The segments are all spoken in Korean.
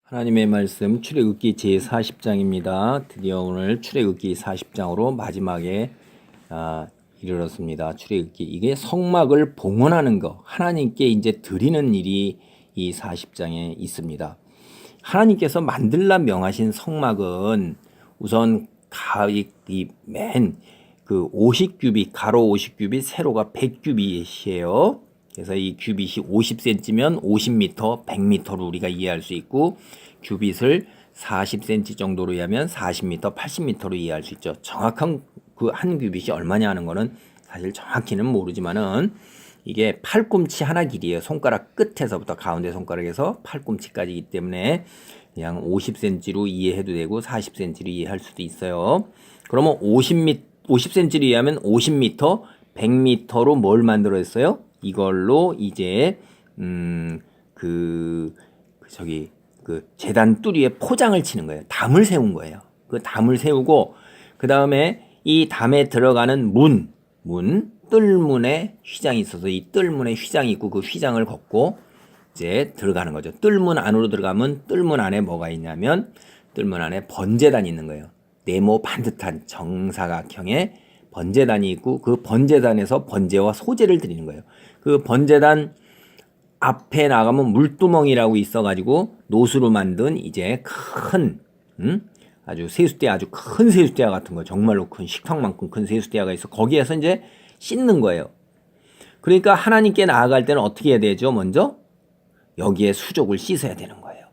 하나님의 말씀 출애굽기 제40장입니다. 드디어 오늘 출애굽기 40장으로 마지막에 이르렀습니다. 출애굽기 이게 성막을 봉헌하는 거, 하나님께 이제 드리는 일이 이 40장에 있습니다. 하나님께서 만들라 명하신 성막은 우선 맨 그 50규빗, 가로 50규빗, 세로가 100규빗이에요. 그래서 이 규빗이 50cm면 50m, 100m로 우리가 이해할 수 있고, 규빗을 40cm 정도로 이해하면 40m, 80m로 이해할 수 있죠. 정확한 그 한 규빗이 얼마냐 하는 거는 사실 정확히는 모르지만은 이게 팔꿈치 하나 길이에요. 손가락 끝에서부터 가운데 손가락에서 팔꿈치까지이기 때문에 그냥 50cm로 이해해도 되고 40cm로 이해할 수도 있어요. 그러면 50cm로 이해하면 50m, 100m로 뭘 만들었어요? 이걸로 이제 제단 뚜리에 포장을 치는 거예요. 담을 세운 거예요. 그 담을 세우고 그 다음에 이 담에 들어가는 뜰문에 휘장이 있어서 이 뜰문에 휘장이 있고 그 휘장을 걷고 이제 들어가는 거죠. 뜰문 안으로 들어가면 뜰문 안에 뭐가 있냐면 뜰문 안에 번제단이 있는 거예요. 네모 반듯한 정사각형의 번제단이 있고 그 번제단에서 번제와 소제를 드리는 거예요. 그 번제단 앞에 나가면 물두멍이라고 있어가지고 노수로 만든 이제 큰 아주 세수대, 아주 큰 세수대야 같은 거, 정말로 큰 식탁만큼 큰 세수대야가 있어. 거기에서 이제 씻는 거예요. 그러니까 하나님께 나아갈 때는 어떻게 해야 되죠? 먼저 여기에 수족을 씻어야 되는 거예요.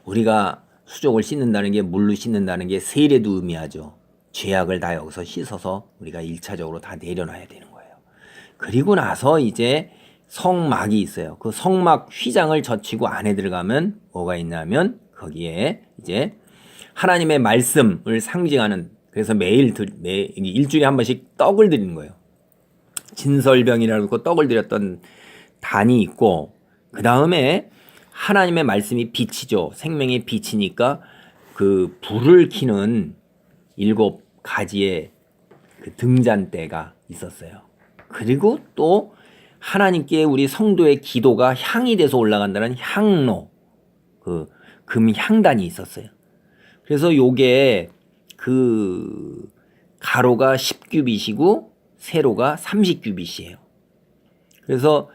우리가 수족을 씻는다는 게, 물로 씻는다는 게 세례도 의미하죠. 죄악을 다 여기서 씻어서 우리가 1차적으로 다 내려놔야 되는 거예요. 그리고 나서 이제 성막이 있어요. 그 성막 휘장을 젖히고 안에 들어가면 뭐가 있냐면 거기에 이제 하나님의 말씀을 상징하는, 그래서 매일 일주일에 한 번씩 떡을 드리는 거예요. 진설병이라고 떡을 드렸던 단이 있고, 그 다음에 하나님의 말씀이 빛이죠. 생명의 빛이니까 그 불을 켜는 7가지의 그 등잔대가 있었어요. 그리고 또 하나님께 우리 성도의 기도가 향이 돼서 올라간다는 향로, 그 금향단이 있었어요. 그래서 요게 그 가로가 10규빗이고 세로가 30규빗이에요. 그래서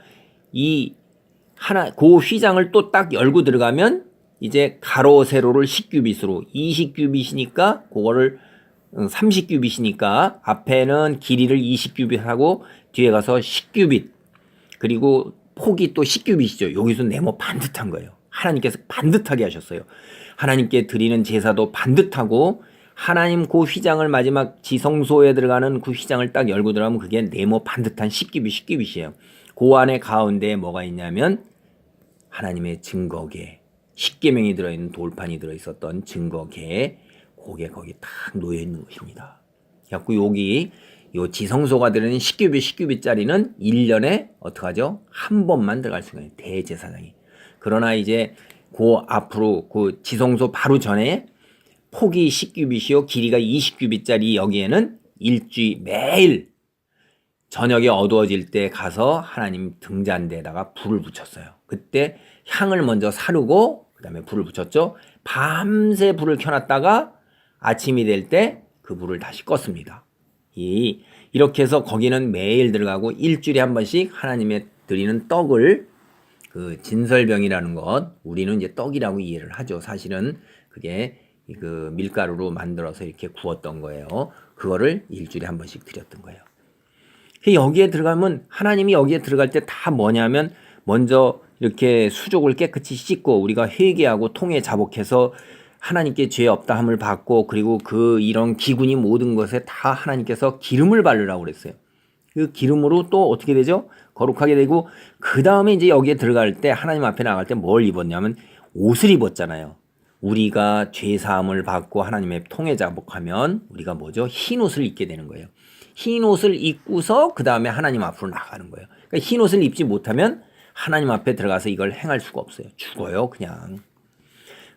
그 휘장을 또 딱 열고 들어가면 이제 가로 세로를 10규빗으로 20규빗이니까 그거를 30규빗이니까 앞에는 길이를 20규빗하고 뒤에 가서 10규빗, 그리고 폭이 또 10규빗이죠. 여기서 네모 반듯한 거예요. 하나님께서 반듯하게 하셨어요. 하나님께 드리는 제사도 반듯하고, 하나님 그 휘장을 마지막 지성소에 들어가는 그 휘장을 딱 열고 들어가면 그게 네모 반듯한 10규빗이에요. 그 안에 가운데에 뭐가 있냐면 하나님의 증거계, 10계명이 들어있는 돌판이 들어있었던 증거계, 그게 거기 딱 놓여있는 것입니다. 그래갖고 여기 요 지성소가 들어있는 10규빗짜리는 1년에 어떡하죠? 한 번만 들어갈 수가 있어요. 대제사장이. 그러나 이제 그 앞으로 그 지성소 바로 전에 폭이 10규빗이요 길이가 20규빗짜리 여기에는 매일 저녁에 어두워질 때 가서 하나님 등잔대에다가 불을 붙였어요. 그때 향을 먼저 사르고 그 다음에 불을 붙였죠. 밤새 불을 켜놨다가 아침이 될 때 그 불을 다시 껐습니다. 이렇게 해서 거기는 매일 들어가고 일주일에 한 번씩 하나님의 드리는 떡을, 그 진설병이라는 것, 우리는 이제 떡이라고 이해를 하죠. 사실은 그게 그 밀가루로 만들어서 이렇게 구웠던 거예요. 그거를 일주일에 한 번씩 드렸던 거예요. 여기에 들어가면, 하나님이 여기에 들어갈 때 다 뭐냐면 먼저 이렇게 수족을 깨끗이 씻고 우리가 회개하고 통에 자복해서 하나님께 죄 없다 함을 받고, 그리고 이런 기근이 모든 것에 다 하나님께서 기름을 바르라고 그랬어요. 그 기름으로 또 어떻게 되죠? 거룩하게 되고, 그 다음에 이제 여기에 들어갈 때, 하나님 앞에 나갈 때 뭘 입었냐면 옷을 입었잖아요. 우리가 죄 사함을 받고 하나님의 통에 자복하면 우리가 뭐죠? 흰 옷을 입게 되는 거예요. 흰 옷을 입고서 그 다음에 하나님 앞으로 나가는 거예요. 그러니까 흰 옷을 입지 못하면 하나님 앞에 들어가서 이걸 행할 수가 없어요. 죽어요, 그냥.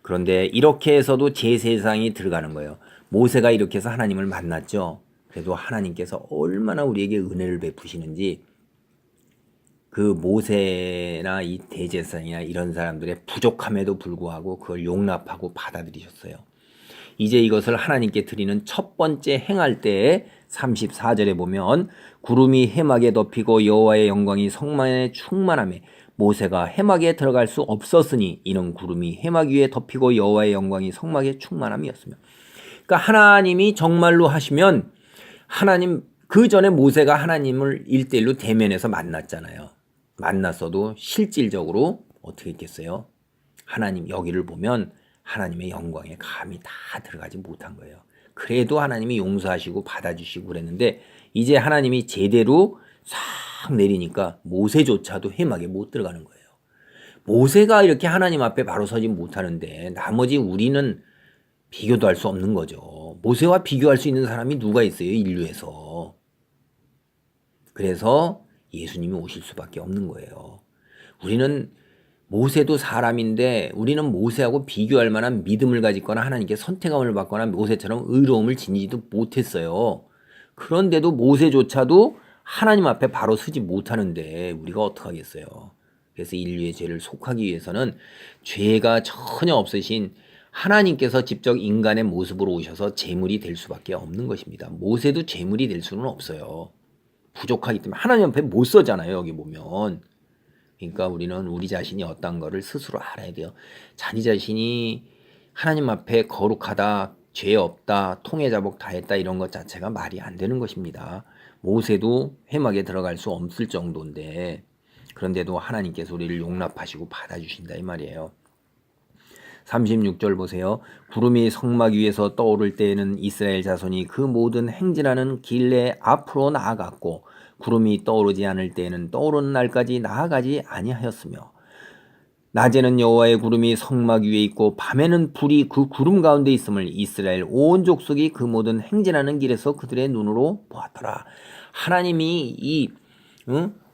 그런데 이렇게 해서도 제사장이 들어가는 거예요. 모세가 이렇게 해서 하나님을 만났죠. 그래도 하나님께서 얼마나 우리에게 은혜를 베푸시는지 그 모세나 이 대제사장이나 이런 사람들의 부족함에도 불구하고 그걸 용납하고 받아들이셨어요. 이제 이것을 하나님께 드리는 첫 번째 행할 때에 34절에 보면 구름이 해막에 덮이고 여호와의 영광이 성만에 충만하며 모세가 해막에 들어갈 수 없었으니 이는 구름이 해막 위에 덮이고 여호와의 영광이 성막에 충만함이었으며. 그러니까 하나님이 정말로 하시면 하나님 그 전에 모세가 하나님을 1대1로 대면해서 만났잖아요. 만났어도 실질적으로 어떻게 했겠어요? 하나님 여기를 보면 하나님의 영광에 감히 다 들어가지 못한 거예요. 그래도 하나님이 용서하시고 받아주시고 그랬는데 이제 하나님이 제대로 싹 내리니까 모세조차도 해막에 못 들어가는 거예요. 모세가 이렇게 하나님 앞에 바로 서지 못하는데 나머지 우리는 비교도 할 수 없는 거죠. 모세와 비교할 수 있는 사람이 누가 있어요, 인류에서. 그래서 예수님이 오실 수밖에 없는 거예요. 우리는 모세도 사람인데 우리는 모세하고 비교할 만한 믿음을 가지거나 하나님께 선택함을 받거나 모세처럼 의로움을 지니지도 못했어요. 그런데도 모세조차도 하나님 앞에 바로 서지 못하는데 우리가 어떡하겠어요. 그래서 인류의 죄를 속하기 위해서는 죄가 전혀 없으신 하나님께서 직접 인간의 모습으로 오셔서 제물이 될 수밖에 없는 것입니다. 모세도 제물이 될 수는 없어요. 부족하기 때문에 하나님 앞에 못 서잖아요. 여기 보면. 그러니까 우리는 우리 자신이 어떤 거를 스스로 알아야 돼요. 자기 자신이 하나님 앞에 거룩하다, 죄 없다, 통해자복 다 했다 이런 것 자체가 말이 안 되는 것입니다. 모세도 회막에 들어갈 수 없을 정도인데 그런데도 하나님께서 우리를 용납하시고 받아주신다 이 말이에요. 36절 보세요. 구름이 성막 위에서 떠오를 때에는 이스라엘 자손이 그 모든 행진하는 길에 앞으로 나아갔고 구름이 떠오르지 않을 때에는 떠오르는 날까지 나아가지 아니하였으며 낮에는 여호와의 구름이 성막 위에 있고 밤에는 불이 그 구름 가운데 있음을 이스라엘 온 족속이 그 모든 행진하는 길에서 그들의 눈으로 보았더라. 하나님이 이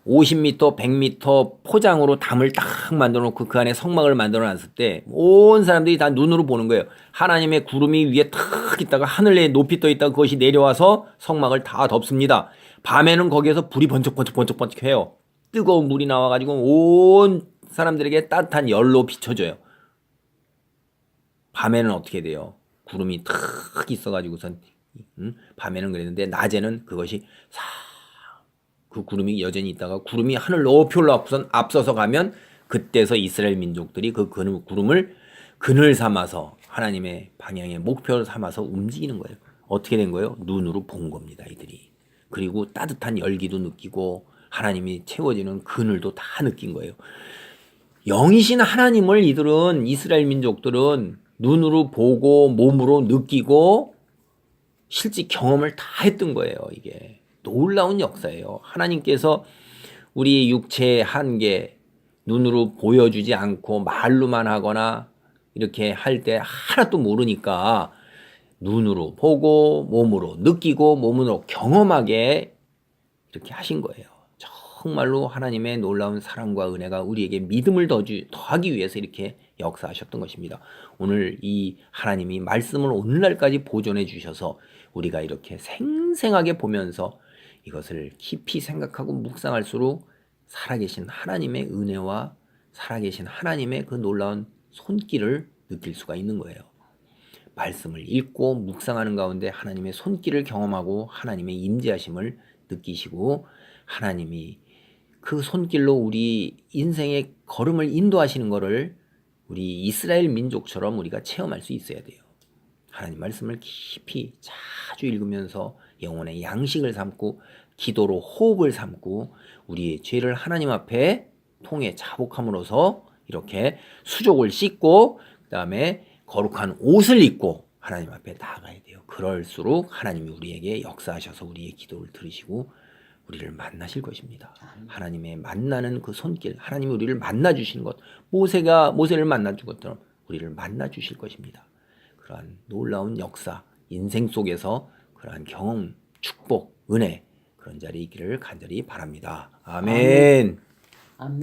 50m, 100m 포장으로 담을 딱 만들어 놓고 그 안에 성막을 만들어 놨을 때 온 사람들이 다 눈으로 보는 거예요. 하나님의 구름이 위에 탁 있다가 하늘에 높이 떠 있다가 그것이 내려와서 성막을 다 덮습니다. 밤에는 거기에서 불이 번쩍번쩍 해요. 뜨거운 물이 나와가지고 온 사람들에게 따뜻한 열로 비춰줘요. 밤에는 어떻게 돼요? 구름이 탁 있어가지고선 밤에는 그랬는데 낮에는 그것이 그 구름이 여전히 있다가 구름이 하늘 높이 올라가고선 앞서서 가면 그때서 이스라엘 민족들이 그 구름을 그늘 삼아서 하나님의 방향의 목표를 삼아서 움직이는 거예요. 어떻게 된 거예요? 눈으로 본 겁니다. 이들이. 그리고 따뜻한 열기도 느끼고 하나님이 채워지는 그늘도 다 느낀 거예요. 영이신 하나님을 이들은 이스라엘 민족들은 눈으로 보고 몸으로 느끼고 실제 경험을 다 했던 거예요. 이게 놀라운 역사예요. 하나님께서 우리 육체의 한계 눈으로 보여주지 않고 말로만 하거나 이렇게 할 때 하나도 모르니까 눈으로 보고 몸으로 느끼고 몸으로 경험하게 이렇게 하신 거예요. 정말로 하나님의 놀라운 사랑과 은혜가 우리에게 믿음을 더하기 위해서 이렇게 역사하셨던 것입니다. 오늘 이 하나님이 말씀을 오늘날까지 보존해 주셔서 우리가 이렇게 생생하게 보면서 이것을 깊이 생각하고 묵상할수록 살아계신 하나님의 은혜와 살아계신 하나님의 그 놀라운 손길을 느낄 수가 있는 거예요. 말씀을 읽고 묵상하는 가운데 하나님의 손길을 경험하고 하나님의 임재하심을 느끼시고 하나님이 그 손길로 우리 인생의 걸음을 인도하시는 것을 우리 이스라엘 민족처럼 우리가 체험할 수 있어야 돼요. 하나님 말씀을 깊이 자주 읽으면서 영혼의 양식을 삼고 기도로 호흡을 삼고 우리의 죄를 하나님 앞에 통해 자복함으로써 이렇게 수족을 씻고 그 다음에 거룩한 옷을 입고 하나님 앞에 나아가야 돼요. 그럴수록 하나님이 우리에게 역사하셔서 우리의 기도를 들으시고 우리를 만나실 것입니다. 하나님의 만나는 그 손길, 하나님이 우리를 만나 주시는 것, 모세가 모세를 만나 준 것처럼 우리를 만나 주실 것입니다. 그러한 놀라운 역사, 인생 속에서 그러한 경험, 축복, 은혜 그런 자리에 있기를 간절히 바랍니다. 아멘. 아멘.